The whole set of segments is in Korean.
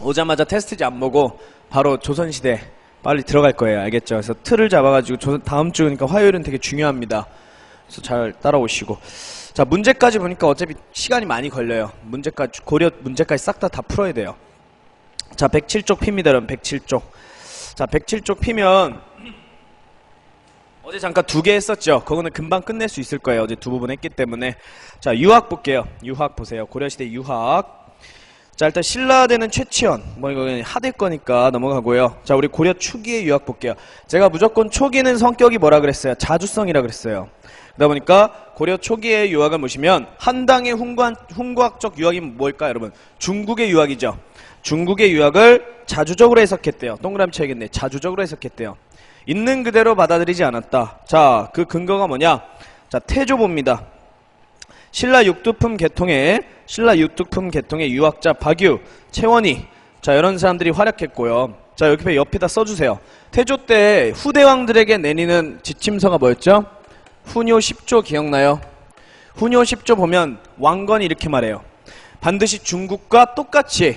오자마자 테스트지 안 보고 바로 조선시대 빨리 들어갈 거예요. 알겠죠? 그래서 틀을 잡아가지고 다음 주 그러니까 화요일은 되게 중요합니다. 그래서 잘 따라오시고. 자, 문제까지 보니까 어차피 시간이 많이 걸려요. 문제까지, 고려 문제까지 싹 다 풀어야 돼요. 자, 107쪽 핍니다, 여러분. 107쪽. 자, 107쪽 피면 어제 잠깐 2개 했었죠. 그거는 금방 끝낼 수 있을 거예요. 어제 2부분 했기 때문에. 자, 유학 볼게요. 유학 보세요. 고려시대 유학. 자, 일단 신라대는 최치원. 뭐 이거 하대 거니까 넘어가고요. 자, 우리 고려 초기의 유학 볼게요. 제가 무조건 초기는 성격이 뭐라 그랬어요? 자주성이라 그랬어요. 그러다 보니까 고려 초기의 유학을 보시면 한당의 훈구학적 유학이 뭘까요, 여러분? 중국의 유학이죠. 중국의 유학을 자주적으로 해석했대요. 동그라미 쳐야겠네. 자주적으로 해석했대요. 있는 그대로 받아들이지 않았다. 자, 그 근거가 뭐냐? 자, 태조봅니다. 신라 육두품 계통의 유학자 박유, 채원이, 자, 이런 사람들이 활약했고요. 자, 여기 옆에다 써주세요. 태조 때 후대왕들에게 내리는 지침서가 뭐였죠? 훈요 10조 기억나요? 훈요 10조 보면 왕건이 이렇게 말해요. 반드시 중국과 똑같이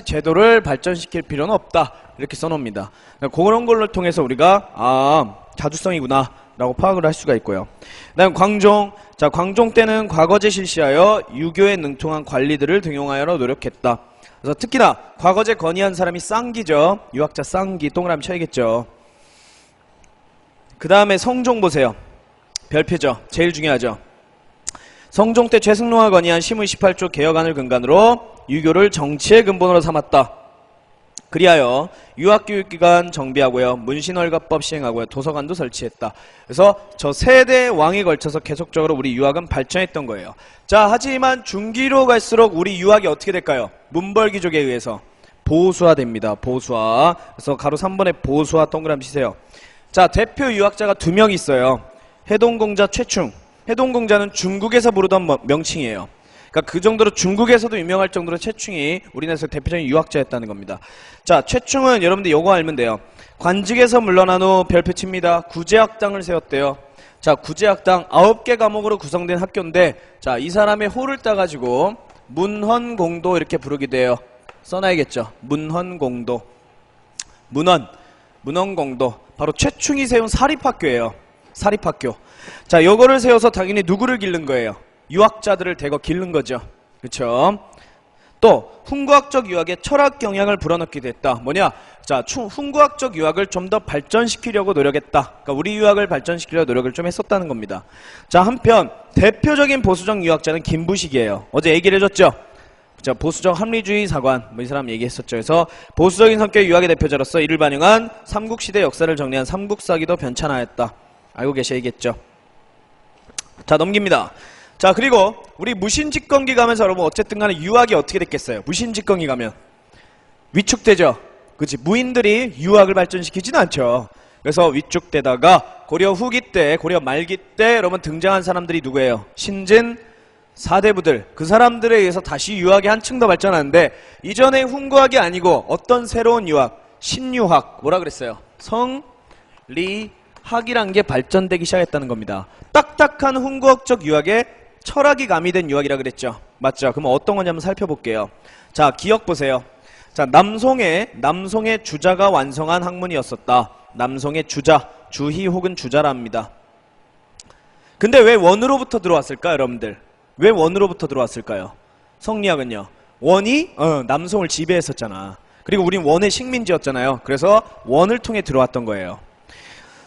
제도를 발전시킬 필요는 없다. 이렇게 써놓습니다. 그런 걸로 통해서 우리가 자주성이구나 라고 파악을 할 수가 있고요. 그 다음 광종. 자, 광종 때는 과거제 실시하여 유교에 능통한 관리들을 등용하여 노력했다. 그래서 특히나 과거제 건의한 사람이 쌍기죠. 유학자 쌍기. 동그라미 쳐야겠죠. 그 다음에 성종 보세요. 별표죠. 제일 중요하죠. 성종 때 최승로가 건의한 심의 18조 개혁안을 근간으로 유교를 정치의 근본으로 삼았다. 그리하여 유학교육기관 정비하고요. 문신월가법 시행하고요. 도서관도 설치했다. 그래서 저 세대 왕에 걸쳐서 계속적으로 우리 유학은 발전했던 거예요. 자, 하지만 중기로 갈수록 우리 유학이 어떻게 될까요? 문벌귀족에 의해서 보수화됩니다. 보수화. 그래서 가로 3번에 보수화 동그라미 치세요. 자, 대표 유학자가 2명 있어요. 해동공자 최충. 해동공자는 중국에서 부르던 명칭이에요. 그러니까 그 정도로 중국에서도 유명할 정도로 최충이 우리나라에서 대표적인 유학자였다는 겁니다. 자, 최충은 여러분들 요거 알면 돼요. 관직에서 물러난 후 별표 칩니다. 구제학당을 세웠대요. 자, 구제학당 9개 과목으로 구성된 학교인데, 자, 이 사람의 호를 따가지고 문헌공도 이렇게 부르게 돼요. 써놔야겠죠. 문헌공도. 문헌공도. 바로 최충이 세운 사립학교예요. 사립학교. 자, 요거를 세워서 당연히 누구를 기른 거예요? 유학자들을 대거 기른 거죠. 그쵸? 또 훈구학적 유학에 철학 경향을 불어넣기도 했다. 뭐냐? 자, 훈구학적 유학을 좀 더 발전시키려고 노력했다. 그러니까 우리 유학을 발전시키려고 노력을 좀 했었다는 겁니다. 자, 한편 대표적인 보수적 유학자는 김부식이에요. 어제 얘기를 해줬죠? 자, 보수적 합리주의 사관, 뭐 이 사람 얘기했었죠. 그래서 보수적인 성격의 유학의 대표자로서 이를 반영한 삼국시대 역사를 정리한 삼국사기도 변찬하였다. 알고 계셔야겠죠. 자, 넘깁니다. 자, 그리고 우리 무신직권기 가면서 여러분 어쨌든 간에 유학이 어떻게 됐겠어요? 무신직권기 가면 위축되죠. 그치? 무인들이 유학을 발전시키지는 않죠. 그래서 위축되다가 고려 후기 때, 고려 말기 때 여러분 등장한 사람들이 누구예요? 신진 4대부들. 그 사람들에 의해서 다시 유학이 한층 더 발전하는데, 이전에 훈구학이 아니고 어떤 새로운 유학, 신유학, 뭐라 그랬어요? 성리학이란 게 발전되기 시작했다는 겁니다. 딱딱한 훈구학적 유학에 철학이 가미된 유학이라 그랬죠. 맞죠? 그럼 어떤 거냐면 살펴볼게요. 자, 기억 보세요. 자, 남송의 주자가 완성한 학문이었었다. 남송의 주자, 주희 혹은 주자랍니다. 근데 왜 원으로부터 들어왔을까요, 여러분들? 왜 원으로부터 들어왔을까요? 성리학은요. 원이 남송을 지배했었잖아. 그리고 우린 원의 식민지였잖아요. 그래서 원을 통해 들어왔던 거예요.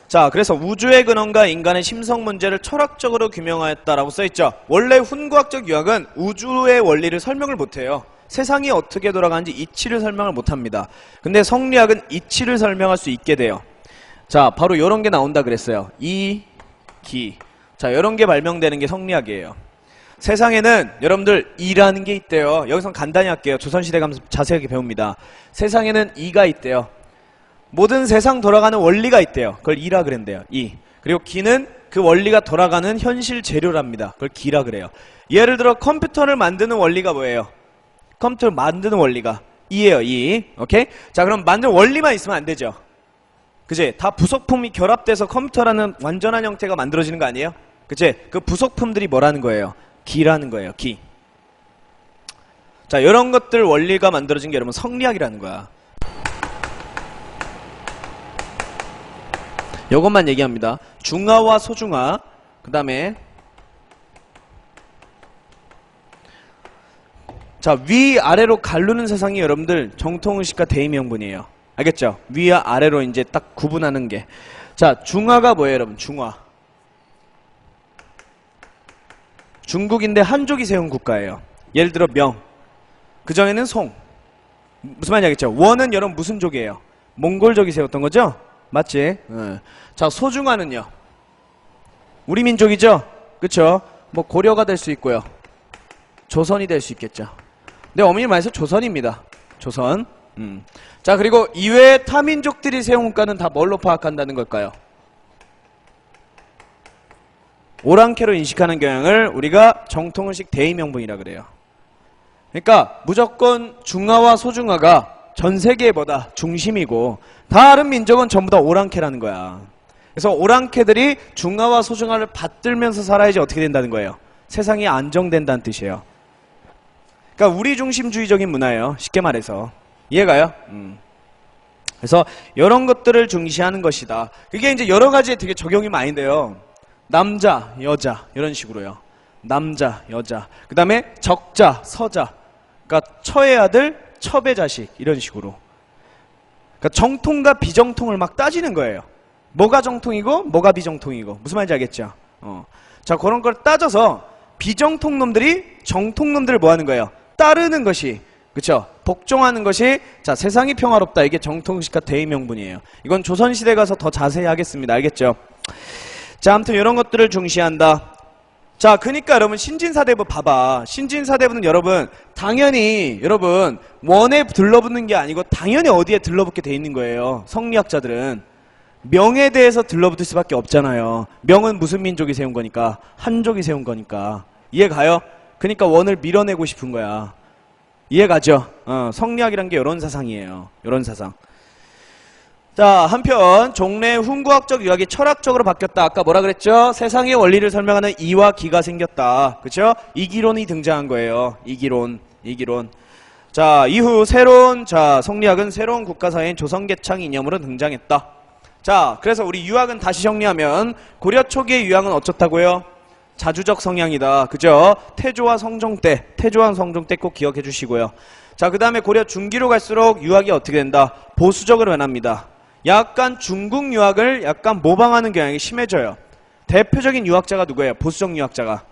자, 그래서 우주의 근원과 인간의 심성 문제를 철학적으로 규명하였다라고 써있죠. 원래 훈구학적 유학은 우주의 원리를 설명을 못해요. 세상이 어떻게 돌아가는지 이치를 설명을 못합니다. 근데 성리학은 이치를 설명할 수 있게 돼요. 자, 바로 이런 게 나온다 그랬어요. 이기. 자, 이런 게 발명되는 게 성리학이에요. 세상에는 여러분들 이라는 게 있대요. 여기선 간단히 할게요. 조선시대 가면서 자세하게 배웁니다. 세상에는 이가 있대요. 모든 세상 돌아가는 원리가 있대요. 그걸 이라 그랬대요. 이. 그리고 기는 그 원리가 돌아가는 현실 재료랍니다. 그걸 기라 그래요. 예를 들어 컴퓨터를 만드는 원리가 뭐예요? 컴퓨터를 만드는 원리가 이예요. 이. 오케이? 자, 그럼 만드는 원리만 있으면 안 되죠. 그치? 다 부속품이 결합돼서 컴퓨터라는 완전한 형태가 만들어지는 거 아니에요? 그치? 그 부속품들이 뭐라는 거예요? 기라는 거예요. 기. 자, 이런 것들 원리가 만들어진 게 여러분 성리학이라는 거야. 요것만 얘기합니다. 중화와 소중화, 그 다음에 자, 위아래로 가르는 세상이 여러분들 정통의식과 대의명분이에요. 알겠죠? 위와 아래로 이제 딱 구분하는 게. 자, 중화가 뭐예요, 여러분? 중화. 중국인데 한족이 세운 국가예요. 예를 들어 명. 그 전에는 송. 무슨 말인지 알겠죠? 원은 여러분 무슨 족이에요? 몽골족이 세웠던 거죠? 맞지? 자, 소중화는요. 우리 민족이죠? 그쵸? 뭐 고려가 될 수 있고요. 조선이 될 수 있겠죠. 근데 어머니 말해서 조선입니다. 조선. 자, 그리고 이외의 타민족들이 세운 국가는 다 뭘로 파악한다는 걸까요? 오랑캐로 인식하는 경향을 우리가 정통의식 대의명분이라 그래요. 그러니까 무조건 중화와 소중화가 전 세계의 뭐다? 중심이고 다른 민족은 전부 다 오랑캐라는 거야. 그래서 오랑캐들이 중화와 소중화를 받들면서 살아야지 어떻게 된다는 거예요? 세상이 안정된다는 뜻이에요. 그러니까 우리 중심주의적인 문화예요. 쉽게 말해서. 이해가요? 그래서 이런 것들을 중시하는 것이다. 그게 이제 여러 가지에 되게 적용이 많이 돼요. 남자, 여자 이런 식으로요. 남자, 여자. 그 다음에 적자, 서자. 그러니까 처의 아들, 첩의 자식 이런 식으로. 그러니까 정통과 비정통을 막 따지는 거예요. 뭐가 정통이고 뭐가 비정통이고. 무슨 말인지 알겠죠? 자, 그런 걸 따져서 비정통 놈들이 정통 놈들을 뭐 하는 거예요? 따르는 것이, 그쵸? 복종하는 것이, 자, 세상이 평화롭다. 이게 정통의식과 대의명분이에요. 이건 조선시대 가서 더 자세히 하겠습니다. 알겠죠? 자, 아무튼 이런 것들을 중시한다. 자, 그러니까 여러분 신진사대부 봐봐. 신진사대부는 여러분 당연히 여러분 원에 들러붙는 게 아니고 당연히 어디에 들러붙게 돼 있는 거예요. 성리학자들은 명에 대해서 들러붙을 수밖에 없잖아요. 명은 무슨 민족이 세운 거니까? 한족이 세운 거니까. 이해가요? 그러니까 원을 밀어내고 싶은 거야. 이해가죠? 성리학이란 게 이런 사상이에요. 이런 사상. 자, 한편 종래의 훈구학적 유학이 철학적으로 바뀌었다. 아까 뭐라 그랬죠? 세상의 원리를 설명하는 이와 기가 생겼다. 그쵸? 이기론이 등장한 거예요. 이기론. 자, 이후 성리학은 새로운 국가사회인 조선개창 이념으로 등장했다. 자, 그래서 우리 유학은 다시 정리하면 고려 초기의 유학은 어쩌다고요? 자주적 성향이다. 그죠? 태조와 성종 때 꼭 기억해 주시고요. 자, 그 다음에 고려 중기로 갈수록 유학이 어떻게 된다? 보수적으로 변합니다. 약간 중국 유학을 약간 모방하는 경향이 심해져요. 대표적인 유학자가 누구예요? 보수적 유학자가.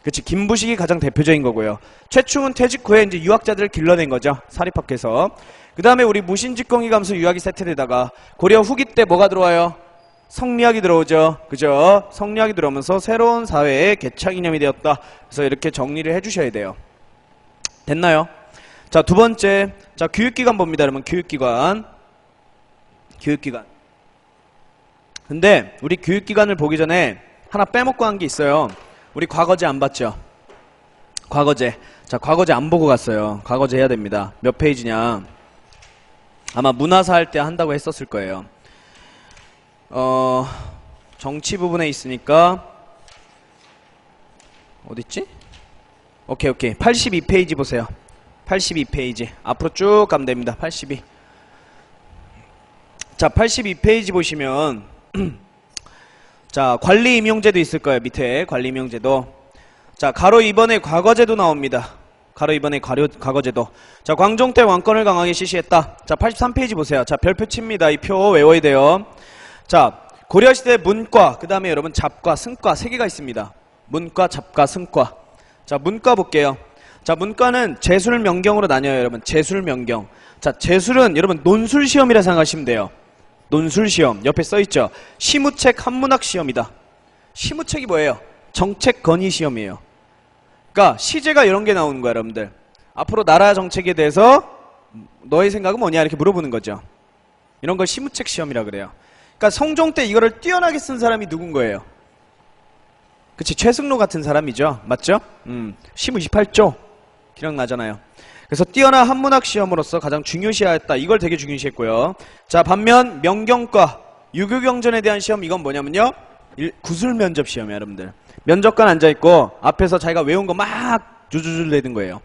그치, 김부식이 가장 대표적인 거고요. 최충은 퇴직 후에 이제 유학자들을 길러낸 거죠. 사립학교에서. 그 다음에 우리 무신직공이 가면서 유학이 세트되다가 고려 후기 때 뭐가 들어와요? 성리학이 들어오죠. 그죠? 성리학이 들어오면서 새로운 사회의 개창 이념이 되었다. 그래서 이렇게 정리를 해주셔야 돼요. 됐나요? 자, 두 번째. 자, 교육기관 봅니다. 여러분, 교육기관. 근데 우리 교육기관을 보기 전에 하나 빼먹고 한 게 있어요. 우리 과거제 안 봤죠? 과거제. 자, 과거제 안 보고 갔어요. 과거제 해야 됩니다. 몇 페이지냐? 아마 문화사 할 때 한다고 했었을 거예요. 정치 부분에 있으니까 어딨지? 오케이. 82페이지 보세요. 82페이지. 앞으로 쭉 가면 됩니다. 82. 자, 82페이지 보시면 자, 관리 임용제도 있을 거예요. 밑에 관리 임용제도. 자, 가로 2번에 과거제도 나옵니다. 가로 2번에 과거제도. 자, 광종때 왕권을 강하게 실시했다. 자, 83페이지 보세요. 자, 별표 칩니다. 이 표 외워야 돼요. 자, 고려시대 문과, 그 다음에 여러분 잡과, 승과 세 개가 있습니다. 문과, 잡과, 승과. 자, 문과 볼게요. 자, 문과는 제술명경으로 나뉘어요. 여러분, 제술명경. 자, 제술은 여러분 논술시험이라 생각하시면 돼요. 논술시험 옆에 써있죠. 시무책 한문학시험이다. 시무책이 뭐예요? 정책 건의시험이에요. 그러니까 시제가 이런 게 나오는 거야. 여러분들 앞으로 나라 정책에 대해서 너의 생각은 뭐냐 이렇게 물어보는 거죠. 이런 걸 시무책 시험이라 그래요. 그러니까 성종 때 이거를 뛰어나게 쓴 사람이 누군 거예요? 그치, 최승로 같은 사람이죠. 맞죠? 시무 28조 기억나잖아요. 그래서 뛰어난 한문학 시험으로서 가장 중요시했다. 이걸 되게 중요시했고요. 자, 반면 명경과 유교경전에 대한 시험, 이건 뭐냐면요, 구술 면접 시험이에요. 여러분들 면접관 앉아있고 앞에서 자기가 외운 거 막 주주줄 내는 거예요.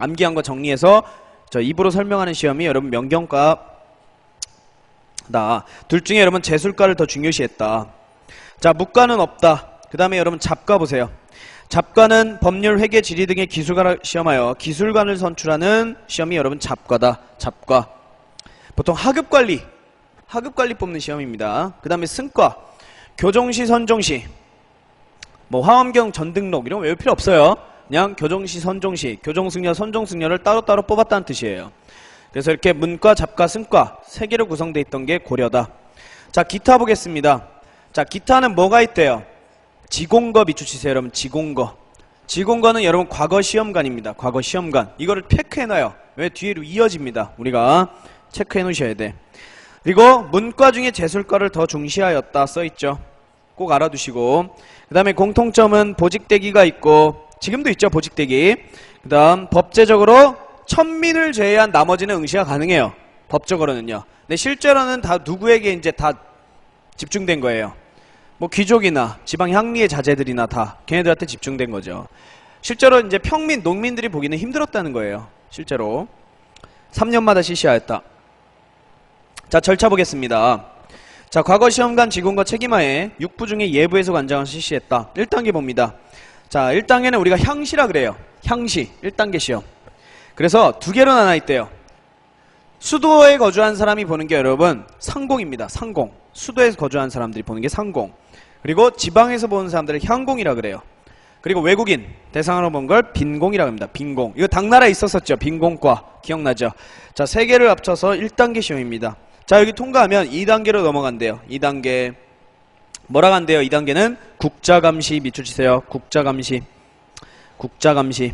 암기한 거 정리해서 저 입으로 설명하는 시험이 여러분 명경과다. 둘 중에 여러분 재술과를 더 중요시했다. 자, 무과는 없다. 그 다음에 여러분 잡과 보세요. 잡과는 법률, 회계, 지리 등의 기술관을 시험하여 기술관을 선출하는 시험이 여러분 잡과다. 잡과. 보통 하급관리 뽑는 시험입니다. 그 다음에 승과, 교정시, 선정시, 뭐 화엄경, 전등록 이런 거 외울 필요 없어요. 그냥 교정시, 선정시, 교정승려, 선정승려를 따로따로 뽑았다는 뜻이에요. 그래서 이렇게 문과, 잡과, 승과 세 개로 구성되어 있던 게 고려다. 자, 기타 보겠습니다. 자, 기타는 뭐가 있대요? 지공거 비추치세요, 여러분. 지공거. 지공거는 여러분 과거 시험관입니다. 과거 시험관. 이거를 체크해놔요. 왜? 뒤로 이어집니다. 우리가 체크해 놓으셔야 돼. 그리고 문과 중에 재술과를 더 중시하였다 써있죠. 꼭 알아두시고. 그 다음에 공통점은 보직대기가 있고, 지금도 있죠, 보직대기. 그 다음 법제적으로 천민을 제외한 나머지는 응시가 가능해요. 법적으로는요. 근데 실제로는 다 누구에게 이제 다 집중된 거예요. 뭐 귀족이나 지방 향리의 자제들이나 다 걔네들한테 집중된 거죠. 실제로 이제 평민, 농민들이 보기는 힘들었다는 거예요. 실제로 3년마다 실시하였다. 자, 절차 보겠습니다. 자, 과거 시험관 지공과 책임하에 6부 중에 예부에서 관장을 실시했다. 1단계 봅니다. 자, 1단계는 우리가 향시라 그래요. 향시 1단계 시험. 그래서 두 개로 나눠 있대요. 수도에 거주한 사람이 보는 게 여러분 상공입니다. 상공. 수도에서 거주한 사람들이 보는 게 상공. 그리고 지방에서 보는 사람들을 향공이라 그래요. 그리고 외국인 대상으로 본 걸 빈공이라고 합니다. 빈공. 이거 당나라에 있었었죠. 빈공과. 기억나죠? 자, 세 개를 합쳐서 1단계 시험입니다. 자, 여기 통과하면 2단계로 넘어간대요. 2단계. 뭐라고 한대요? 2단계는 국자감시 밑줄 치세요. 국자감시. 국자감시.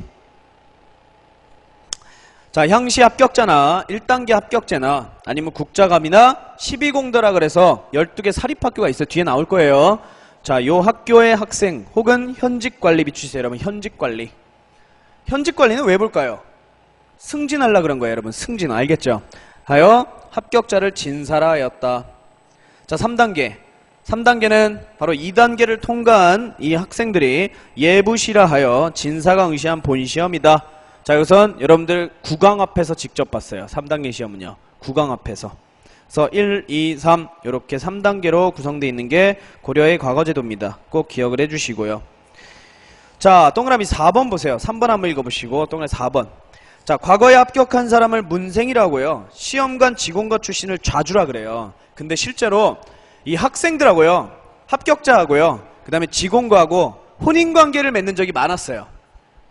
자, 향시 합격자나 1단계 합격자나 아니면 국자감이나 12공더라 그래서 12개 사립학교가 있어요. 뒤에 나올 거예요. 자, 요 학교의 학생 혹은 현직관리 비추세요. 여러분, 현직관리. 현직관리는 왜 볼까요? 승진하려고 그런 거예요. 여러분, 승진. 알겠죠? 하여 합격자를 진사라 하였다. 자, 3단계. 3단계는 바로 2단계를 통과한 이 학생들이 예부시라 하여 진사가 응시한 본시험이다. 자, 여기선 여러분들 구강 앞에서 직접 봤어요. 3단계 시험은요. 구강 앞에서. 그래서 1, 2, 3 이렇게 3단계로 구성되어 있는 게 고려의 과거제도입니다. 꼭 기억을 해주시고요. 자, 동그라미 4번 보세요. 3번 한번 읽어보시고 동그라미 4번. 자, 과거에 합격한 사람을 문생이라고요. 시험관 지공과 출신을 좌주라 그래요. 근데 실제로 이 학생들하고요, 합격자하고요, 그 다음에 지공과하고 혼인관계를 맺는 적이 많았어요.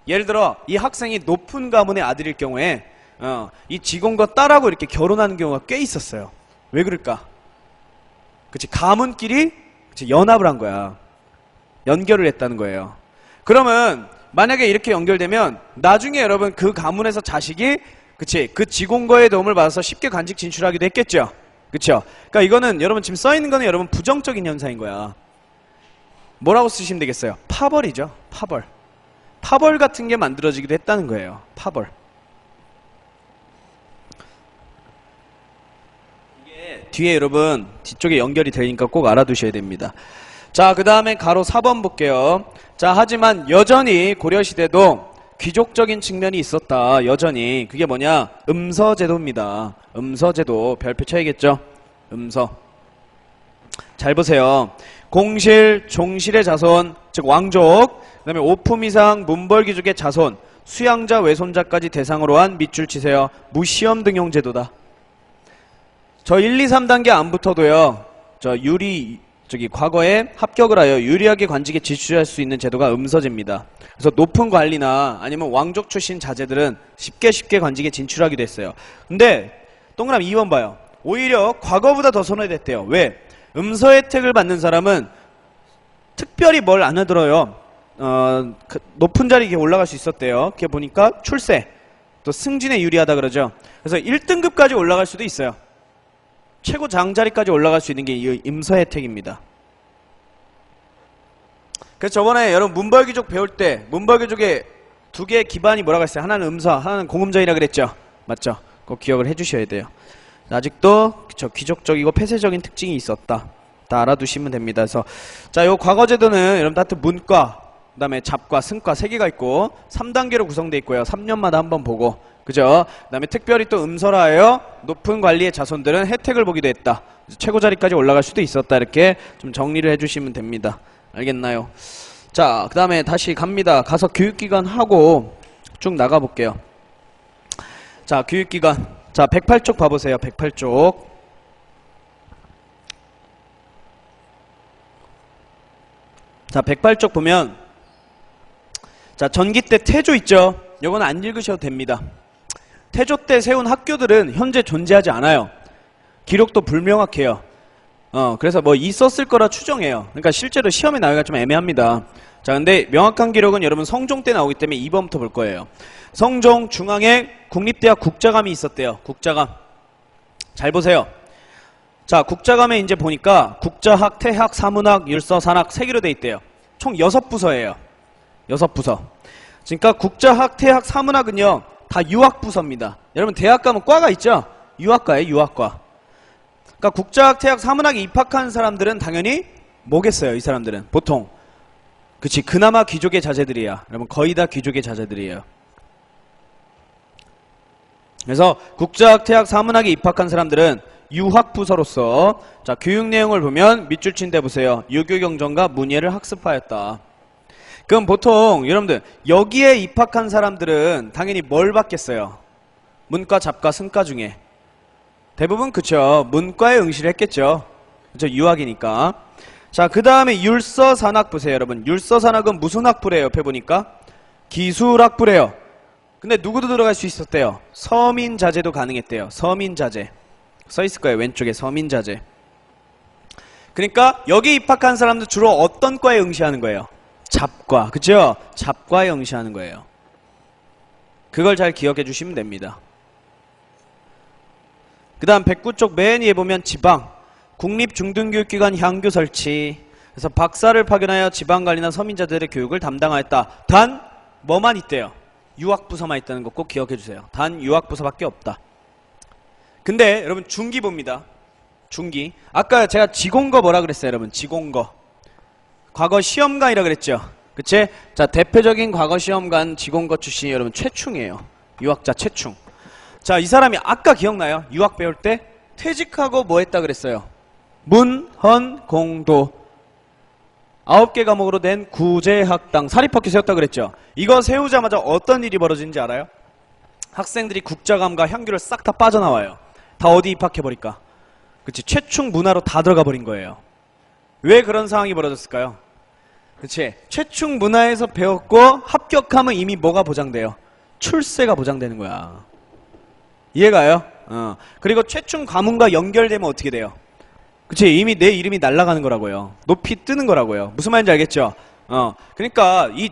예를 들어 이 학생이 높은 가문의 아들일 경우에 이 지공과 딸하고 이렇게 결혼하는 경우가 꽤 있었어요. 왜 그럴까? 그치, 가문끼리 연합을 한 거야. 연결을 했다는 거예요. 그러면 만약에 이렇게 연결되면 나중에 여러분 그 가문에서 자식이 그치, 그 지공과의 도움을 받아서 쉽게 관직 진출하기도 했겠죠. 그쵸? 그러니까 이거는 여러분 지금 써있는 거는 여러분 부정적인 현상인 거야. 뭐라고 쓰시면 되겠어요? 파벌이죠. 파벌. 파벌 같은 게 만들어지기도 했다는 거예요. 파벌. 이게 뒤에 여러분 뒤쪽에 연결이 되니까 꼭 알아두셔야 됩니다. 자, 그 다음에 가로 4번 볼게요. 자, 하지만 여전히 고려시대도 귀족적인 측면이 있었다. 여전히. 그게 뭐냐? 음서제도입니다. 음서제도. 별표 쳐야겠죠? 음서. 잘 보세요. 공실, 종실의 자손, 즉 왕족, 그 다음에 5품 이상 문벌귀족의 자손, 수양자, 외손자까지 대상으로 한 밑줄 치세요. 무시험 등용 제도다. 저 1, 2, 3단계 안 붙어도요, 과거에 합격을 하여 유리하게 관직에 진출할 수 있는 제도가 음서제입니다. 그래서 높은 관리나 아니면 왕족 출신 자제들은 쉽게 관직에 진출하기도 했어요. 근데 동그라미 2번 봐요. 오히려 과거보다 더 선호됐대요. 왜? 음서 혜택을 받는 사람은 특별히 뭘 안 하더라요. 높은 자리에 올라갈 수 있었대요. 그게 보니까 출세, 또 승진에 유리하다 그러죠. 그래서 1등급까지 올라갈 수도 있어요. 최고 장자리까지 올라갈 수 있는 게 이 음서 혜택입니다. 그래서 저번에 여러분 문벌귀족 배울 때 문벌귀족의 두 개의 기반이 뭐라고 했어요? 하나는 음서, 하나는 공음전이라 그랬죠. 맞죠? 꼭 기억을 해주셔야 돼요. 아직도 귀족적이고 폐쇄적인 특징이 있었다. 다 알아두시면 됩니다. 그래서 자, 요 과거제도는 여러분 하여튼 문과, 그 다음에 잡과 승과 3개가 있고 3단계로 구성되어 있고요. 3년마다 한번 보고, 그죠? 그 다음에 특별히 또 음설하여 높은 관리의 자손들은 혜택을 보기도 했다. 최고 자리까지 올라갈 수도 있었다. 이렇게 좀 정리를 해주시면 됩니다. 알겠나요? 자, 그 다음에 다시 갑니다. 가서 교육기관 하고 쭉 나가볼게요. 자, 교육기관. 자, 108쪽 봐보세요. 108쪽. 자, 108쪽 보면, 자, 전기 때 태조 있죠? 요건 안 읽으셔도 됩니다. 태조 때 세운 학교들은 현재 존재하지 않아요. 기록도 불명확해요. 그래서 뭐 있었을 거라 추정해요. 그러니까 실제로 시험에 나오기가 좀 애매합니다. 자, 근데 명확한 기록은 여러분 성종 때 나오기 때문에 2번부터 볼 거예요. 성종 중앙에 국립대학 국자감이 있었대요. 국자감. 잘 보세요. 자, 국자감에 이제 보니까 국자학, 태학, 사문학, 율서, 산학 3개로 돼 있대요. 총 6부서예요. 6부서. 그러니까 국자학, 태학, 사문학은요 다 유학부서입니다. 여러분 대학 가면 과가 있죠? 유학과예요. 유학과. 그러니까 국자학, 태학, 사문학에 입학한 사람들은 당연히 뭐겠어요? 이 사람들은 보통 그치, 그나마 귀족의 자제들이야. 여러분 거의 다 귀족의 자제들이에요. 그래서 국자학, 태학, 사문학에 입학한 사람들은 유학부서로서, 자, 교육 내용을 보면 밑줄 친 데 보세요. 유교경전과 문예를 학습하였다. 그럼 보통 여러분들 여기에 입학한 사람들은 당연히 뭘 받겠어요? 문과, 잡과, 승과 중에 대부분 그쵸, 문과에 응시를 했겠죠. 그쵸, 유학이니까. 자, 그 다음에 율서, 산학 보세요. 여러분 율서, 산학은 무슨 학부래요? 옆에 보니까 기술학부래요. 근데 누구도 들어갈 수 있었대요? 서민자제도 가능했대요. 서민자제 써있을 거예요. 왼쪽에 서민자제. 그러니까 여기 입학한 사람들 주로 어떤 과에 응시하는 거예요? 잡과. 그쵸? 잡과에 응시하는 거예요. 그걸 잘 기억해 주시면 됩니다. 그 다음 109쪽 맨 위에 보면 지방 국립중등교육기관 향교 설치. 그래서 박사를 파견하여 지방관리나 서민자들의 교육을 담당하였다. 단 뭐만 있대요? 유학부서만 있다는 거 꼭 기억해 주세요. 단 유학부서밖에 없다. 근데 여러분 중기 봅니다. 중기. 아까 제가 지공거 뭐라 그랬어요? 여러분 지공거. 과거 시험관이라 그랬죠? 그치? 자, 대표적인 과거 시험관 지공거 출신이 여러분 최충이에요. 유학자 최충. 자, 이 사람이 아까 기억나요? 유학 배울 때 퇴직하고 뭐 했다 그랬어요? 문, 헌, 공도 9개 과목으로 된 구제학당 사립학교 세웠다 그랬죠? 이거 세우자마자 어떤 일이 벌어지는지 알아요? 학생들이 국자감과 향교를 싹 다 빠져나와요. 다 어디 입학해버릴까? 그치, 최충 문화로 다 들어가 버린 거예요. 왜 그런 상황이 벌어졌을까요? 그치, 최충 문화에서 배웠고 합격하면 이미 뭐가 보장돼요? 출세가 보장되는 거야. 이해가요? 그리고 최충 가문과 연결되면 어떻게 돼요? 그치, 이미 내 이름이 날아가는 거라고요. 높이 뜨는 거라고요. 무슨 말인지 알겠죠? 그러니까 이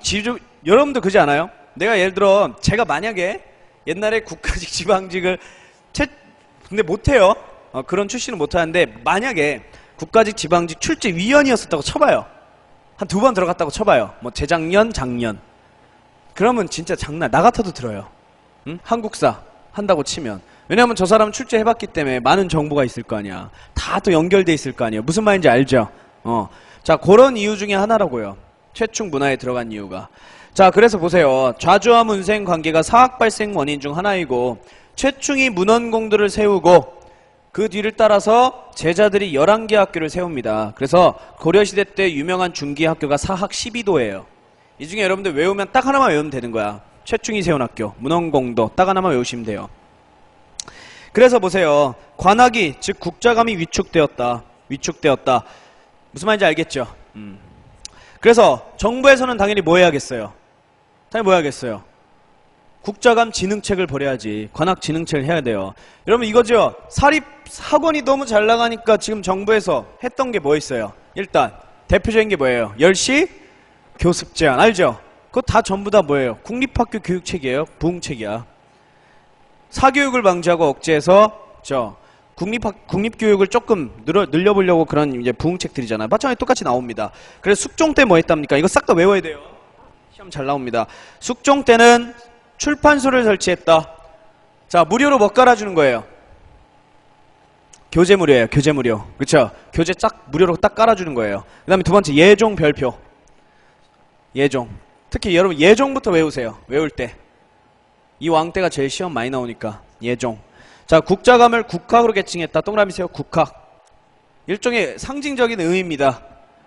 여러분도 그지 않아요? 내가 예를 들어 제가 만약에 옛날에 국가직 지방직을 근데 못해요. 그런 출신은 못하는데 만약에 국가직 지방직 출제위원이었었다고 쳐봐요. 한 2번 들어갔다고 쳐봐요. 뭐 재작년, 작년. 그러면 진짜 장난, 나 같아도 들어요. 응? 한국사 한다고 치면. 왜냐면 저 사람은 출제해봤기 때문에 많은 정보가 있을 거 아니야. 다 또 연결돼 있을 거 아니에요. 무슨 말인지 알죠? 자, 그런 이유 중에 하나라고요. 최충 문화에 들어간 이유가. 자, 그래서 보세요. 좌주와 문생 관계가 사학 발생 원인 중 하나이고 최충이 문헌공도를 세우고 그 뒤를 따라서 제자들이 11개 학교를 세웁니다. 그래서 고려시대 때 유명한 중기학교가 사학 12도예요. 이 중에 여러분들 외우면 딱 하나만 외우면 되는 거야. 최충이 세운 학교, 문헌공도 딱 하나만 외우시면 돼요. 그래서 보세요. 관학이 즉 국자감이 위축되었다. 무슨 말인지 알겠죠? 그래서 정부에서는 당연히 뭐 해야겠어요? 당연히 뭐 해야겠어요? 국자감 진흥책을 벌여야지. 관학 진흥책을 해야 돼요. 여러분 이거죠? 사립 학원이 너무 잘 나가니까 지금 정부에서 했던 게 뭐 있어요? 일단 대표적인 게 뭐예요? 10시 교습 제한 알죠? 그거 다 전부 다 뭐예요? 국립학교 교육책이에요. 부흥책이야. 사교육을 방지하고 억제해서 국립교육을 조금 늘려보려고 그런 이제 부흥책들이잖아요. 마찬가지로 똑같이 나옵니다. 그래서 숙종 때 뭐 했답니까? 이거 싹 다 외워야 돼요. 시험 잘 나옵니다. 숙종 때는 출판소를 설치했다. 자, 무료로 뭐 깔아주는 거예요? 교재 무료예요. 교재 무료. 그쵸? 교재 쫙 무료로 딱 깔아주는 거예요. 그 다음에 두 번째 예종 별표. 예종. 특히 여러분 예종부터 외우세요. 외울 때. 이 왕때가 제일 시험 많이 나오니까. 예종. 자, 국자감을 국학으로 계칭했다. 동그라미 세요. 국학. 일종의 상징적인 의미입니다.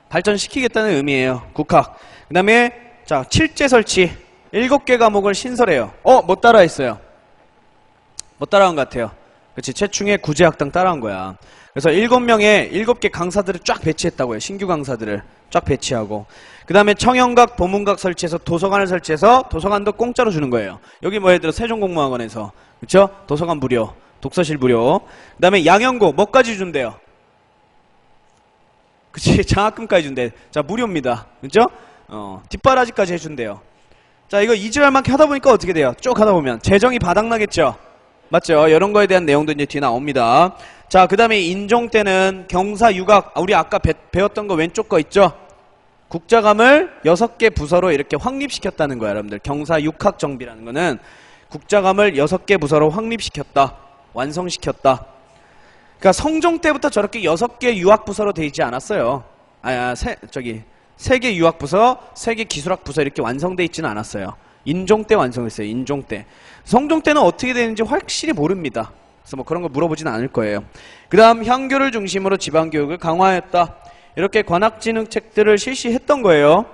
발전시키겠다는 의미예요. 국학. 그 다음에 자, 칠제 설치. 7개 과목을 신설해요. 못 따라했어요. 못 따라한 것 같아요. 그치, 최충의 구제학당 따라한 거야. 그래서 7명의 7개 강사들을 쫙 배치했다고요. 신규 강사들을 쫙 배치하고. 그 다음에 청영각, 도문각 설치해서 도서관을 설치해서 도서관도 공짜로 주는 거예요. 여기 뭐 예를 들어 세종공무학원에서. 그쵸? 도서관 무료. 독서실 무료. 그 다음에 양형고, 뭐까지 준대요? 그치, 장학금까지 준대. 자, 무료입니다. 그쵸? 뒷바라지까지 해준대요. 자, 이거 이지랄 만큼 하다 보니까 어떻게 돼요? 쭉 하다 보면 재정이 바닥나겠죠? 맞죠? 이런 거에 대한 내용도 이제 뒤에 나옵니다. 자, 그 다음에 인종 때는 경사 육학, 우리 아까 배웠던 거 왼쪽 거 있죠? 국자감을 6개 부서로 이렇게 확립시켰다는 거야, 여러분들. 경사 육학 정비라는 거는 국자감을 6개 부서로 확립시켰다. 완성시켰다. 그러니까 성종 때부터 저렇게 6개 유학부서로 돼 있지 않았어요. 3개 유학부서, 3개 기술학부서 이렇게 완성돼 있지는 않았어요. 인종 때 완성했어요. 인종 때. 성종 때는 어떻게 되는지 확실히 모릅니다. 그래서 뭐 그런 거 물어보지는 않을 거예요. 그 다음 향교를 중심으로 지방교육을 강화했다. 이렇게 관학진흥책들을 실시했던 거예요.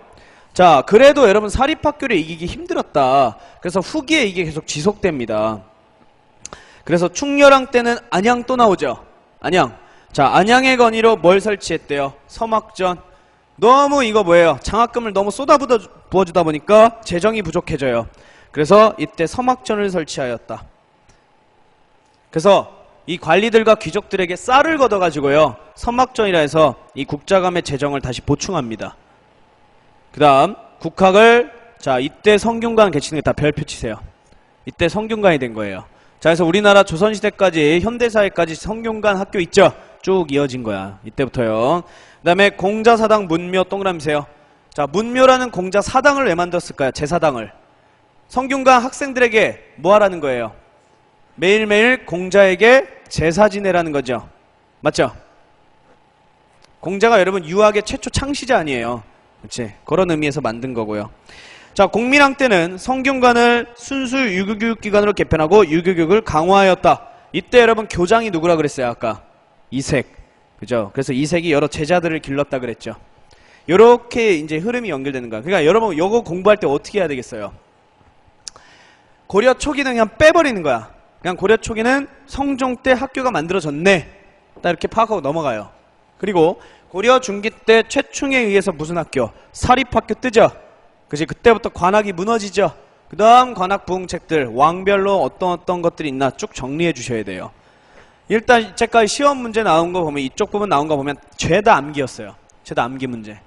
자, 그래도 여러분 사립학교를 이기기 힘들었다. 그래서 후기에 이게 계속 지속됩니다. 그래서 충렬왕 때는 안양 또 나오죠. 안양. 자, 안양의 건의로 뭘 설치했대요? 서막전. 너무 이거 뭐예요? 장학금을 너무 쏟아부어주다 보니까 재정이 부족해져요. 그래서 이때 서막전을 설치하였다. 그래서 이 관리들과 귀족들에게 쌀을 걷어가지고요, 서막전이라 해서 이 국자감의 재정을 다시 보충합니다. 그 다음 국학을, 자, 이때 성균관 개치는 게 다 별표 치세요. 이때 성균관이 된 거예요. 자, 그래서 우리나라 조선시대까지 현대사회까지 성균관 학교 있죠? 쭉 이어진 거야. 이때부터요. 그 다음에 공자사당 문묘 동그라미세요. 자, 문묘라는 공자사당을 왜 만들었을까요? 제사당을. 성균관 학생들에게 뭐 하라는 거예요? 매일매일 공자에게 제사 지내라는 거죠. 맞죠? 공자가 여러분 유학의 최초 창시자 아니에요. 그렇지? 그런 의미에서 만든 거고요. 자, 공민왕 때는 성균관을 순수 유교교육기관으로 개편하고 유교교육을 강화하였다. 이때 여러분 교장이 누구라 그랬어요? 아까 이색. 그죠? 그래서 이색이 여러 제자들을 길렀다 그랬죠. 요렇게 이제 흐름이 연결되는 거야. 그러니까 여러분 요거 공부할 때 어떻게 해야 되겠어요? 고려 초기는 그냥 빼버리는 거야. 그냥 고려 초기는 성종 때 학교가 만들어졌네. 딱 이렇게 파악하고 넘어가요. 그리고 고려 중기 때 최충에 의해서 무슨 학교? 사립학교 뜨죠? 그치? 그때부터 관학이 무너지죠? 그 다음 관학 부흥책들, 왕별로 어떤 것들이 있나 쭉 정리해 주셔야 돼요. 일단 이제까지 시험 문제 나온 거 보면, 이쪽 부분 나온 거 보면 죄다 암기였어요. 죄다 암기 문제.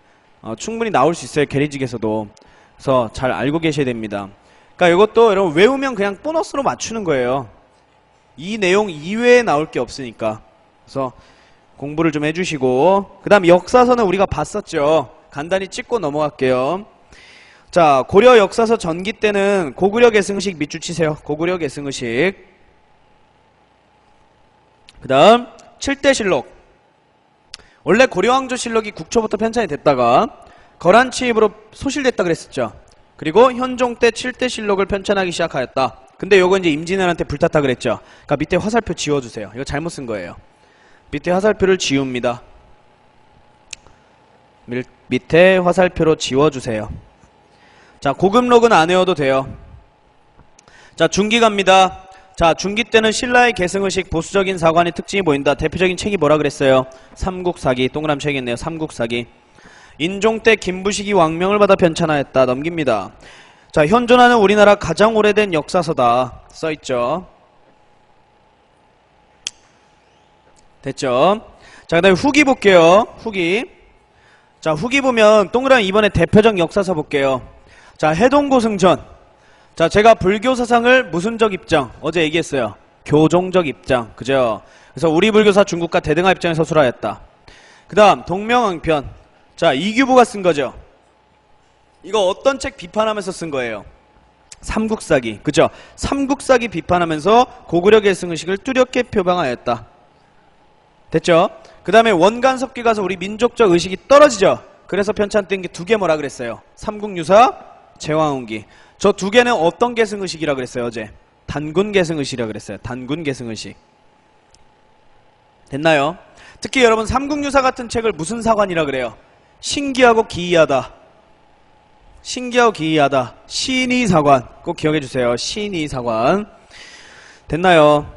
충분히 나올 수 있어요. 계리직에서도. 그래서 잘 알고 계셔야 됩니다. 그러니까 이것도 여러분 외우면 그냥 보너스로 맞추는 거예요. 이 내용 이외에 나올 게 없으니까. 그래서 공부를 좀 해주시고, 그 다음 역사서는 우리가 봤었죠. 간단히 찍고 넘어갈게요. 자, 고려 역사서 전기 때는 고구려 계승식 밑줄 치세요. 고구려 계승식. 그 다음 7대실록. 원래 고려왕조실록이 국초부터 편찬이 됐다가 거란치입으로 소실됐다 그랬었죠. 그리고 현종 때 7대실록을 편찬하기 시작하였다. 근데 요거 이제 임진왜란한테 불탔다 그랬죠. 그러니까 밑에 화살표 지워주세요. 이거 잘못 쓴 거예요. 밑에 화살표를 지웁니다. 밑에 화살표로 지워주세요. 자, 고급록은 안 외워도 돼요. 자, 중기 갑니다. 자, 중기 때는 신라의 계승의식, 보수적인 사관의 특징이 보인다. 대표적인 책이 뭐라 그랬어요? 삼국사기. 동그라미 책이네요. 삼국사기. 인종 때 김부식이 왕명을 받아 편찬하였다. 넘깁니다. 자, 현존하는 우리나라 가장 오래된 역사서다. 써있죠. 됐죠? 자, 그 다음에 후기 볼게요. 후기. 자, 후기 보면 동그라미 이번에 대표적 역사서 볼게요. 자, 해동고승전. 자, 제가 불교 사상을 무슨적 입장? 어제 얘기했어요. 교종적 입장. 그죠? 그래서 우리 불교사 중국과 대등화 입장에 서술하였다. 그 다음 동명왕편. 자, 이규보가 쓴 거죠. 이거 어떤 책 비판하면서 쓴 거예요? 삼국사기. 그죠? 삼국사기 비판하면서 고구려 계승의식을 뚜렷게 표방하였다. 됐죠? 그 다음에 원간섭기 가서 우리 민족적 의식이 떨어지죠? 그래서 편찬된 게 두 개 뭐라 그랬어요? 삼국유사, 제왕운기. 저 두 개는 어떤 계승의식이라 그랬어요, 어제? 단군 계승의식이라 그랬어요. 단군 계승의식. 됐나요? 특히 여러분 삼국유사 같은 책을 무슨 사관이라 그래요? 신기하고 기이하다. 신기하고 기이하다. 신의사관. 꼭 기억해 주세요. 신의사관. 됐나요?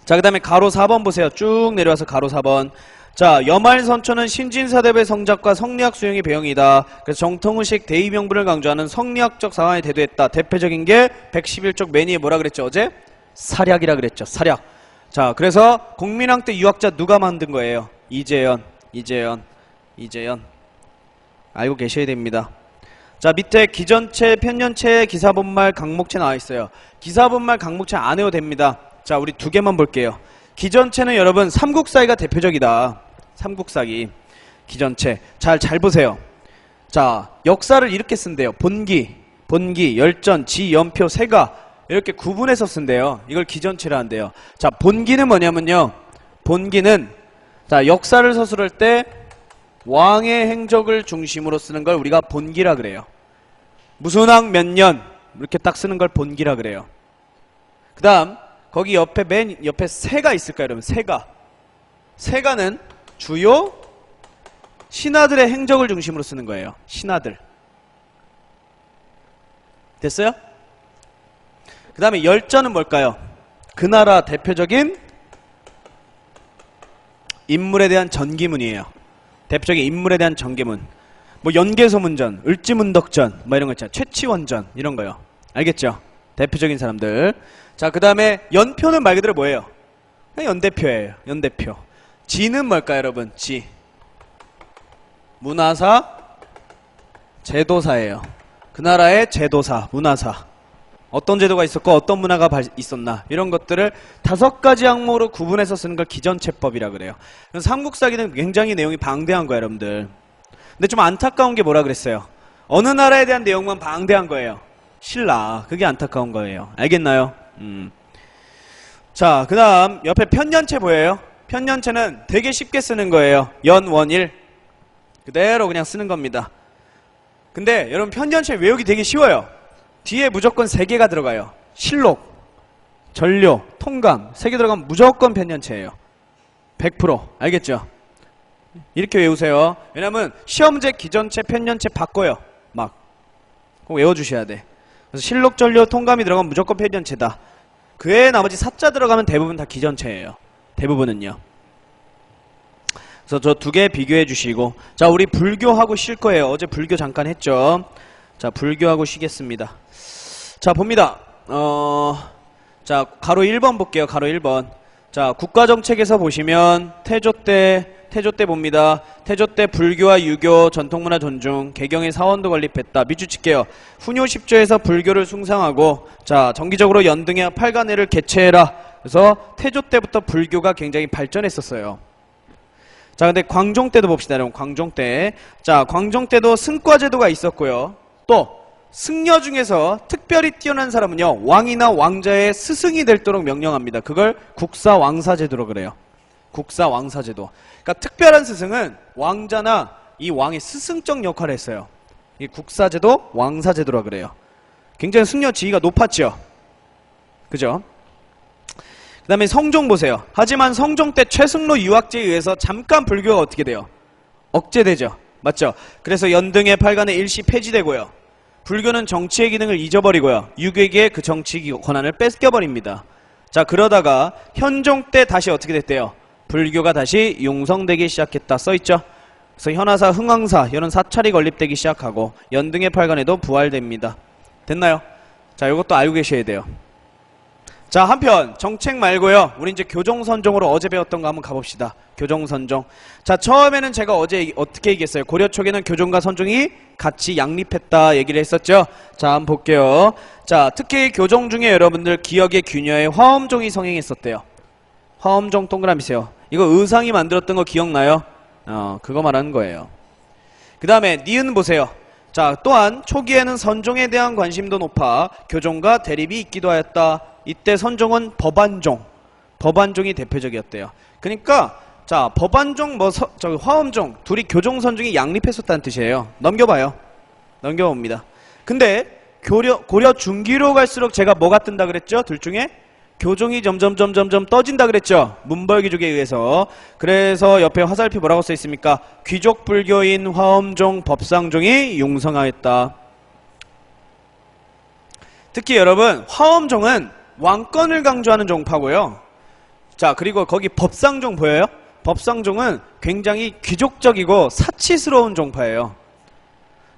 자, 그 다음에 가로 4번 보세요. 쭉 내려와서 가로 4번. 자, 여말선초는 신진사대부의 성작과 성리학 수용이 배경이다. 그래서 정통의식 대의명분을 강조하는 성리학적 사관이 대두했다. 대표적인 게 111쪽 매니에 뭐라 그랬죠, 어제? 사략이라 그랬죠. 사략. 자, 그래서 공민왕 때 유학자 누가 만든 거예요? 이재연. 알고 계셔야 됩니다. 자, 밑에 기전체, 편년체, 기사본말, 강목체 나와 있어요. 기사본말, 강목체 안 해도 됩니다. 자, 우리 두 개만 볼게요. 기전체는 여러분 삼국사기가 대표적이다. 삼국사기. 기전체. 잘 보세요. 자, 역사를 이렇게 쓴대요. 본기, 열전, 지, 연표, 세가 이렇게 구분해서 쓴대요. 이걸 기전체라 한대요. 자, 본기는 뭐냐면요. 본기는 자, 역사를 서술할 때 왕의 행적을 중심으로 쓰는 걸 우리가 본기라 그래요. 무슨 왕 몇 년 이렇게 딱 쓰는 걸 본기라 그래요. 그 다음 거기 옆에 맨 옆에 세가 있을까요, 여러분? 세가는 주요 신하들의 행적을 중심으로 쓰는 거예요. 신하들. 됐어요? 그 다음에 열전은 뭘까요? 그 나라 대표적인 인물에 대한 전기문이에요. 대표적인 인물에 대한 전기문. 뭐 연개소문전, 을지문덕전 뭐 이런 거 있잖아요. 최치원전 이런 거요. 알겠죠? 대표적인 사람들. 자, 그 다음에 연표는 말 그대로 뭐예요? 그냥 연대표예요. 연대표. 지는 뭘까요, 여러분? 지. 문화사, 제도사예요. 그 나라의 제도사, 문화사. 어떤 제도가 있었고 어떤 문화가 있었나 이런 것들을 5가지 항목으로 구분해서 쓰는 걸 기전체법이라 그래요. 삼국사기는 굉장히 내용이 방대한 거예요, 여러분들. 근데 좀 안타까운 게 뭐라 그랬어요? 어느 나라에 대한 내용만 방대한 거예요. 신라. 그게 안타까운 거예요. 알겠나요? 자, 그 다음 옆에 편년체 보여요? 편년체는 되게 쉽게 쓰는 거예요. 연원일 그대로 그냥 쓰는 겁니다. 근데 여러분 편년체 외우기 되게 쉬워요. 뒤에 무조건 3개가 들어가요. 실록, 전료, 통감 3개 들어가면 무조건 편년체예요. 100%. 알겠죠? 이렇게 외우세요. 왜냐면 시험제 기전체, 편년체 바꿔요. 막 꼭 외워주셔야 돼. 그래서 실록, 전료, 통감이 들어가면 무조건 편년체다. 그 외에 나머지 사자 들어가면 대부분 다 기전체예요. 대부분은요. 그래서 저 2개 비교해 주시고. 자, 우리 불교하고 쉴 거예요. 어제 불교 잠깐 했죠. 자, 불교하고 쉬겠습니다. 자, 봅니다. 자, 가로 1번 볼게요. 가로 1번. 자, 국가정책에서 보시면 태조 때 봅니다. 태조 때 불교와 유교, 전통문화 존중, 개경의 사원도 건립했다. 밑줄 칠게요. 훈요 10조에서 불교를 숭상하고, 자, 정기적으로 연등회 팔관회를 개최해라. 그래서 태조 때부터 불교가 굉장히 발전했었어요. 자, 근데 광종 때도 봅시다, 여러분. 광종 때. 자, 광종 때도 승과제도가 있었고요. 또 승려 중에서 특별히 뛰어난 사람은요, 왕이나 왕자의 스승이 될도록 명령합니다. 그걸 국사왕사제도로 그래요. 국사왕사제도. 그러니까 특별한 스승은 왕자나 이 왕의 스승적 역할을 했어요. 이 국사제도, 왕사제도라 그래요. 굉장히 승려 지위가 높았죠. 그죠? 그 다음에 성종 보세요. 하지만 성종 때 최승로 유학제에 의해서 잠깐 불교가 어떻게 돼요? 억제되죠. 맞죠? 그래서 연등회 팔관의 일시 폐지되고요. 불교는 정치의 기능을 잊어버리고요. 유교에게 그 정치 권한을 뺏겨버립니다. 자, 그러다가 현종 때 다시 어떻게 됐대요? 불교가 다시 융성되기 시작했다 써있죠. 그래서 현하사, 흥왕사 이런 사찰이 건립되기 시작하고 연등회 팔관에도 부활됩니다. 됐나요? 자, 이것도 알고 계셔야 돼요. 자, 한편 정책 말고요. 우리 이제 교종선종으로 어제 배웠던 거 한번 가봅시다. 교종선종. 자, 처음에는 제가 어제 어떻게 얘기했어요? 고려 초기에는 교종과 선종이 같이 양립했다 얘기를 했었죠. 자, 한번 볼게요. 자, 특히 교종 중에 여러분들 기억의 균여에 화엄종이 성행했었대요. 화엄종 동그라미세요. 이거 의상이 만들었던 거 기억나요? 그거 말하는 거예요. 그 다음에 니은 보세요. 자, 또한 초기에는 선종에 대한 관심도 높아 교종과 대립이 있기도 하였다. 이때 선종은 법안종이 대표적이었대요. 그러니까 자, 법안종, 저기 화엄종, 둘이 교종선종이 양립했었다는 뜻이에요. 넘겨봐요. 넘겨봅니다. 근데 고려 중기로 갈수록 제가 뭐가 뜬다 그랬죠? 둘 중에? 교종이 점점 떠진다 그랬죠? 문벌귀족에 의해서. 그래서 옆에 화살표 뭐라고 써 있습니까? 귀족 불교인 화엄종, 법상종이 융성하였다. 특히 여러분, 화엄종은 왕권을 강조하는 종파고요. 자, 그리고 거기 법상종 보여요? 법상종은 굉장히 귀족적이고 사치스러운 종파예요.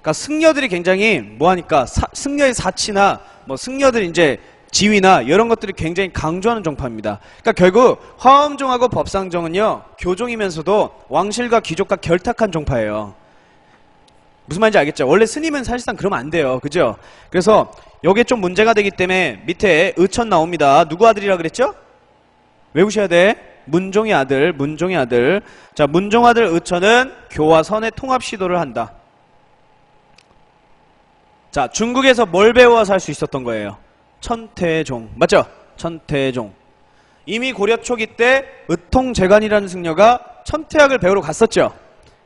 그러니까 승려들이 굉장히 뭐하니까 승려의 사치나 승려들 이제 지위나 이런 것들을 굉장히 강조하는 종파입니다. 그러니까 결국 화엄종하고 법상종은요, 교종이면서도 왕실과 귀족과 결탁한 종파예요. 무슨 말인지 알겠죠? 원래 스님은 사실상 그러면 안 돼요. 그죠? 그래서 여기에 좀 문제가 되기 때문에 밑에 의천 나옵니다. 누구 아들이라 그랬죠? 외우셔야 돼. 문종의 아들, 문종의 아들. 자, 문종아들 의천은 교와 선의 통합 시도를 한다. 자, 중국에서 뭘 배워서 할 수 있었던 거예요? 천태종. 맞죠? 천태종. 이미 고려 초기 때 의통재간이라는 승려가 천태학을 배우러 갔었죠.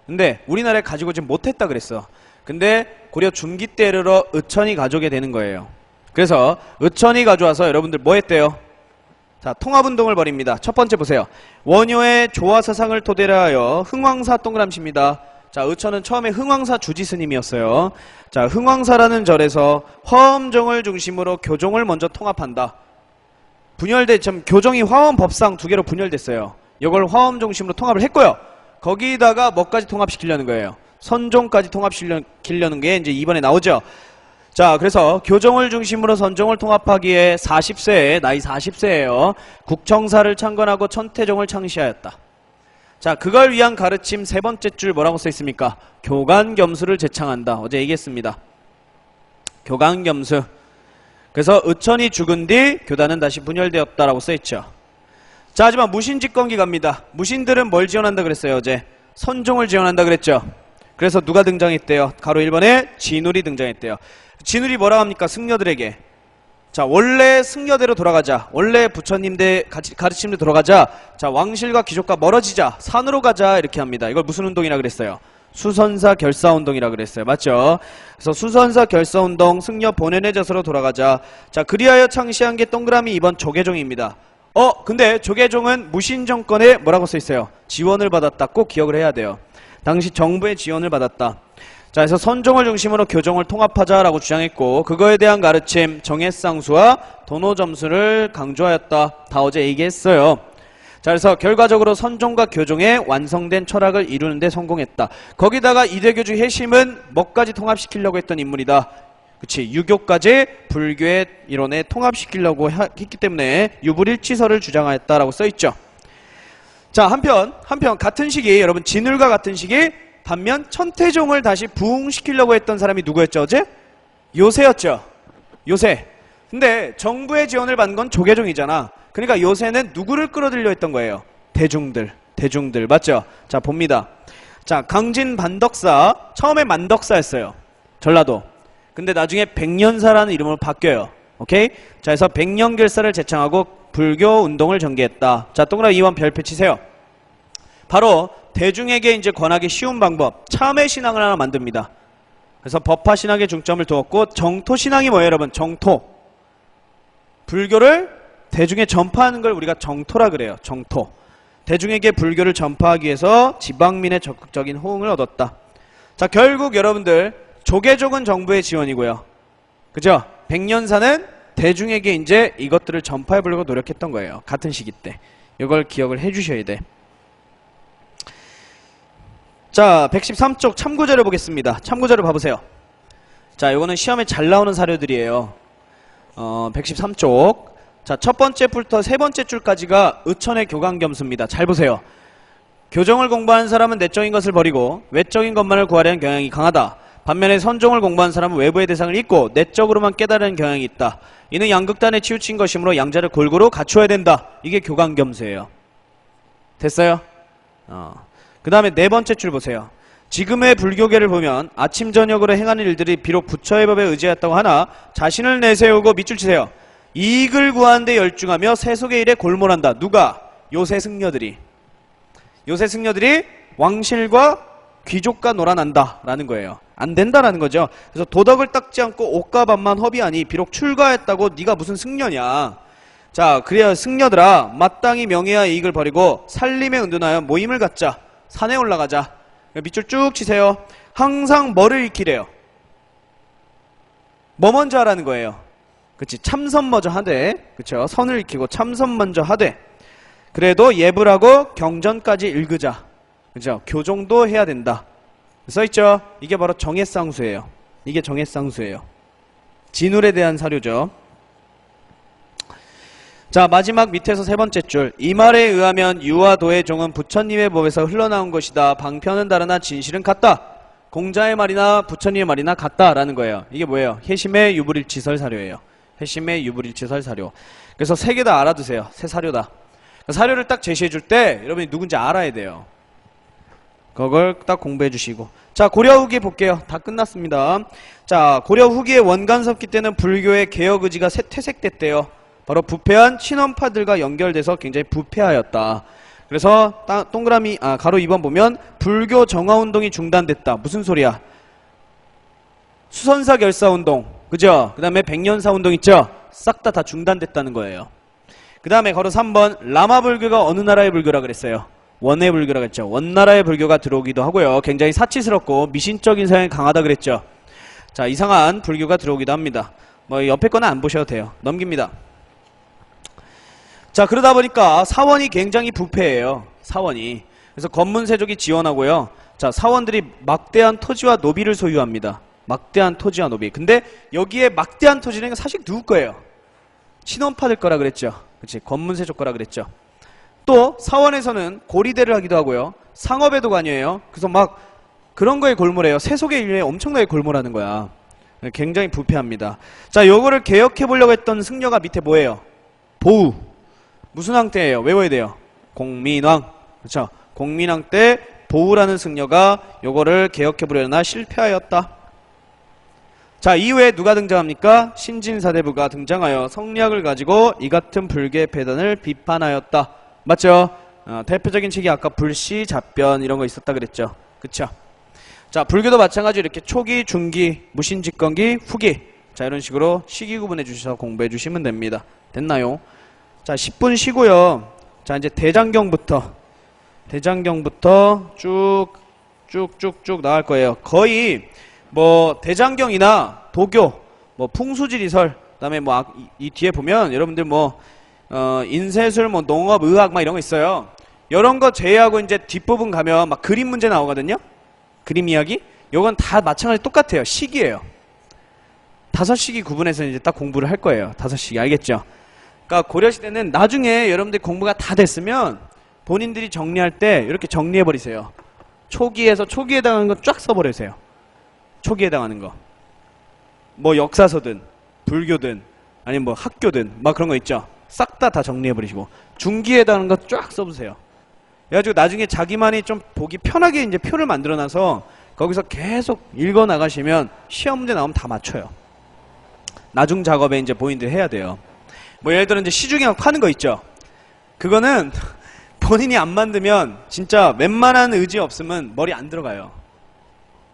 근데 우리나라에 가지고 오지 못했다 그랬어. 근데 고려 중기 때 이르러 의천이 가져오게 되는 거예요. 그래서 의천이 가져와서 여러분들 뭐 했대요? 자, 통합운동을 벌입니다. 첫 번째 보세요. 원효의 조화사상을 토대로 하여 흥왕사 동그라미입니다. 자, 의천은 처음에 흥왕사 주지스님이었어요. 자, 흥왕사라는 절에서 화엄종을 중심으로 교종을 먼저 통합한다. 교종이 화엄 법상 두 개로 분열됐어요. 이걸 화엄 중심으로 통합을 했고요. 거기다가 뭐까지 통합시키려는 거예요? 선종까지 통합시키려는 게 이제 이번에 나오죠. 자, 그래서 교종을 중심으로 선종을 통합하기에 40세에, 나이 40세예요. 국청사를 창건하고 천태종을 창시하였다. 자, 그걸 위한 가르침 세 번째 줄 뭐라고 써 있습니까? 교간겸수를 제창한다. 어제 얘기했습니다. 교간겸수. 그래서 의천이 죽은 뒤 교단은 다시 분열되었다라고 써 있죠. 자, 하지만 무신집권기 갑니다. 무신들은 뭘 지원한다 그랬어요, 어제? 선종을 지원한다 그랬죠. 그래서 누가 등장했대요? 가로 1번에 진울이 등장했대요. 진울이 뭐라 합니까? 승려들에게. 자, 원래 승려대로 돌아가자. 원래 부처님들 가르침대로 돌아가자. 자, 왕실과 귀족과 멀어지자. 산으로 가자. 이렇게 합니다. 이걸 무슨 운동이라 그랬어요? 수선사 결사운동이라 그랬어요. 맞죠? 그래서 수선사 결사운동, 승려 본연의 젖으로 돌아가자. 자, 그리하여 창시한 게 동그라미 2번 조계종입니다. 근데 조계종은 무신정권에 뭐라고 써 있어요? 지원을 받았다. 꼭 기억을 해야 돼요. 당시 정부의 지원을 받았다. 자, 그래서 선종을 중심으로 교종을 통합하자라고 주장했고, 그거에 대한 가르침 정해쌍수와 도노점수를 강조하였다. 다 어제 얘기했어요. 자, 그래서 결과적으로 선종과 교종의 완성된 철학을 이루는 데 성공했다. 거기다가 이대교주 해심은 뭐까지 통합시키려고 했던 인물이다. 그치, 유교까지 불교의 이론에 통합시키려고 했기 때문에 유불일치설을 주장하였다라고 써있죠. 자, 한편 같은 시기, 여러분 진울과 같은 시기 반면 천태종을 다시 부흥시키려고 했던 사람이 누구였죠, 어제? 요새였죠. 요새. 근데 정부의 지원을 받은 건 조계종이잖아. 그러니까 요새는 누구를 끌어들려 했던 거예요? 대중들. 맞죠? 자, 봅니다. 자, 강진 반덕사. 처음에 만덕사였어요. 전라도. 근데 나중에 백년사라는 이름으로 바뀌어요. 오케이? 자, 그래서 백년결사를 제창하고 불교 운동을 전개했다. 자, 동그라미 2번 별표 치세요. 바로 대중에게 이제 권하기 쉬운 방법, 참회 신앙을 하나 만듭니다. 그래서 법화 신앙에 중점을 두었고, 정토 신앙이 뭐예요, 여러분? 정토. 불교를 대중에 전파하는 걸 우리가 정토라 그래요. 정토. 대중에게 불교를 전파하기 위해서 지방민의 적극적인 호응을 얻었다. 자, 결국 여러분들 조계종은 정부의 지원이고요. 그죠? 백년사는 대중에게 이제 이것들을 전파해 보려고 노력했던 거예요. 같은 시기 때. 이걸 기억을 해 주셔야 돼. 자, 113쪽 참고자료 보겠습니다. 참고자료 봐보세요. 자, 요거는 시험에 잘 나오는 사료들이에요. 113쪽. 자, 첫 번째 풀터 세 번째 줄까지가 의천의 교강겸수입니다. 잘 보세요. 교정을 공부하는 사람은 내적인 것을 버리고 외적인 것만을 구하려는 경향이 강하다. 반면에 선종을 공부하는 사람은 외부의 대상을 잊고 내적으로만 깨달은 경향이 있다. 이는 양극단에 치우친 것이므로 양자를 골고루 갖추어야 된다. 이게 교강겸수예요. 됐어요? 그 다음에 네 번째 줄 보세요. 지금의 불교계를 보면 아침 저녁으로 행하는 일들이 비록 부처의 법에 의지했다고 하나 자신을 내세우고 밑줄 치세요. 이익을 구하는 데 열중하며 세속의 일에 골몰한다. 누가? 요새 승려들이. 요새 승려들이 왕실과 귀족과 놀아난다라는 거예요. 안 된다라는 거죠. 그래서 도덕을 닦지 않고 옷과 밥만 허비하니 비록 출가했다고 네가 무슨 승려냐. 자, 그래야 승려들아 마땅히 명예와 이익을 버리고 살림에 은둔하여 모임을 갖자. 산에 올라가자. 밑줄 쭉 치세요. 항상 뭐를 익히래요? 뭐 먼저 하라는 거예요? 그치, 참선 먼저 하되, 그쵸, 선을 익히고 참선 먼저 하되, 그래도 예불하고 경전까지 읽으자. 그죠? 교종도 해야 된다. 써있죠? 이게 바로 정예쌍수예요. 이게 정예쌍수예요. 진울에 대한 사료죠. 자, 마지막 밑에서 세 번째 줄. 이 말에 의하면 유와 도의 종은 부처님의 법에서 흘러나온 것이다. 방편은 다르나 진실은 같다. 공자의 말이나 부처님의 말이나 같다라는 거예요. 이게 뭐예요? 해심의 유불일치설 사료예요. 해심의 유불일치설 사료. 그래서 세 개 다 알아두세요. 세 사료다. 사료를 딱 제시해 줄 때 여러분이 누군지 알아야 돼요. 그걸 딱 공부해 주시고. 자, 고려 후기 볼게요. 다 끝났습니다. 자, 고려 후기의 원간섭기 때는 불교의 개혁 의지가 퇴색됐대요. 바로 부패한 친원파들과 연결돼서 굉장히 부패하였다. 그래서 동그라미 가로 2번 보면 불교 정화운동이 중단됐다. 무슨 소리야? 수선사 결사운동, 그죠? 그 다음에 백년사운동 있죠? 싹 다 중단됐다는 거예요. 그 다음에 가로 3번 라마 불교가 어느 나라의 불교라 그랬어요? 원의 불교라 그랬죠. 원나라의 불교가 들어오기도 하고요. 굉장히 사치스럽고 미신적인 성향이 강하다 그랬죠. 자, 이상한 불교가 들어오기도 합니다. 뭐 옆에 거는 안 보셔도 돼요. 넘깁니다. 자, 그러다 보니까 사원이 굉장히 부패해요. 사원이. 그래서 건문세족이 지원하고요. 자, 사원들이 막대한 토지와 노비를 소유합니다. 막대한 토지와 노비. 근데 여기에 막대한 토지는 사실 누구 거예요? 친원파들 거라 그랬죠. 그치, 건문세족 거라 그랬죠. 또 사원에서는 고리대를 하기도 하고요. 상업에도 관여해요. 그래서 막 그런 거에 골몰해요. 세속의 일에 엄청나게 골몰하는 거야. 굉장히 부패합니다. 자, 요거를 개혁해 보려고 했던 승려가 밑에 뭐예요? 보우. 무슨 왕 때예요? 외워야 돼요. 공민왕. 그렇죠? 공민왕 때 보우라는 승려가 요거를 개혁해 보려나 실패하였다. 자, 이후에 누가 등장합니까? 신진사대부가 등장하여 성리학을 가지고 이 같은 불교의 폐단을 비판하였다. 맞죠? 대표적인 책이 아까 불시, 잡변 이런 거 있었다 그랬죠. 그쵸? 자, 불교도 마찬가지로 이렇게 초기, 중기, 무신집권기, 후기. 자, 이런 식으로 시기 구분해 주셔서 공부해 주시면 됩니다. 됐나요? 자, 10분 쉬고요. 자, 이제 대장경부터 쭉쭉쭉 나갈 거예요. 거의 뭐 대장경이나 도교, 뭐 풍수지리설, 그다음에 뭐 이 뒤에 보면 여러분들 뭐 인쇄술, 뭐 농업, 의학 막 이런 거 있어요. 이런 거 제외하고 이제 뒷부분 가면 막 그림 문제 나오거든요. 그림 이야기. 요건 다 마찬가지 똑같아요. 시기예요. 5시기 구분해서 이제 딱 공부를 할 거예요. 5시기 알겠죠? 그러니까 고려시대는 나중에 여러분들 공부가 다 됐으면 본인들이 정리할 때 이렇게 정리해 버리세요. 초기에서 초기에 해당하는 거 쫙 써버리세요. 초기에 해당하는 거. 뭐 역사서든 불교든 아니면 뭐 학교든 막 그런 거 있죠. 싹 다 정리해 버리시고 중기에 해당하는 거 쫙 써보세요. 그래가지고 나중에 자기만이 좀 보기 편하게 이제 표를 만들어놔서 거기서 계속 읽어 나가시면 시험 문제 나오면 다 맞춰요. 나중 작업에 이제 본인들 해야 돼요. 뭐 예를 들어 이제 시중에 파는 거 있죠. 그거는 본인이 안 만들면 진짜 웬만한 의지 없으면 머리 안 들어가요.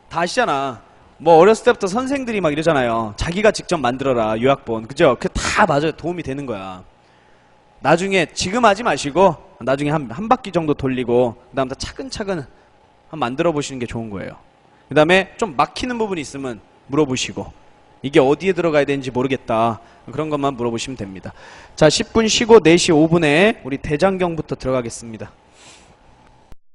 다 아시잖아. 뭐 어렸을 때부터 선생들이 막 이러잖아요. 자기가 직접 만들어라 요약본. 그죠? 그게 다 맞아요. 도움이 되는 거야. 나중에 지금 하지 마시고 나중에 한 바퀴 정도 돌리고 그 다음부터 차근차근 한번 만들어 보시는 게 좋은 거예요. 그 다음에 좀 막히는 부분이 있으면 물어보시고 이게 어디에 들어가야 되는지 모르겠다. 그런 것만 물어보시면 됩니다. 자, 10분 쉬고 4시 5분에 우리 대장경부터 들어가겠습니다.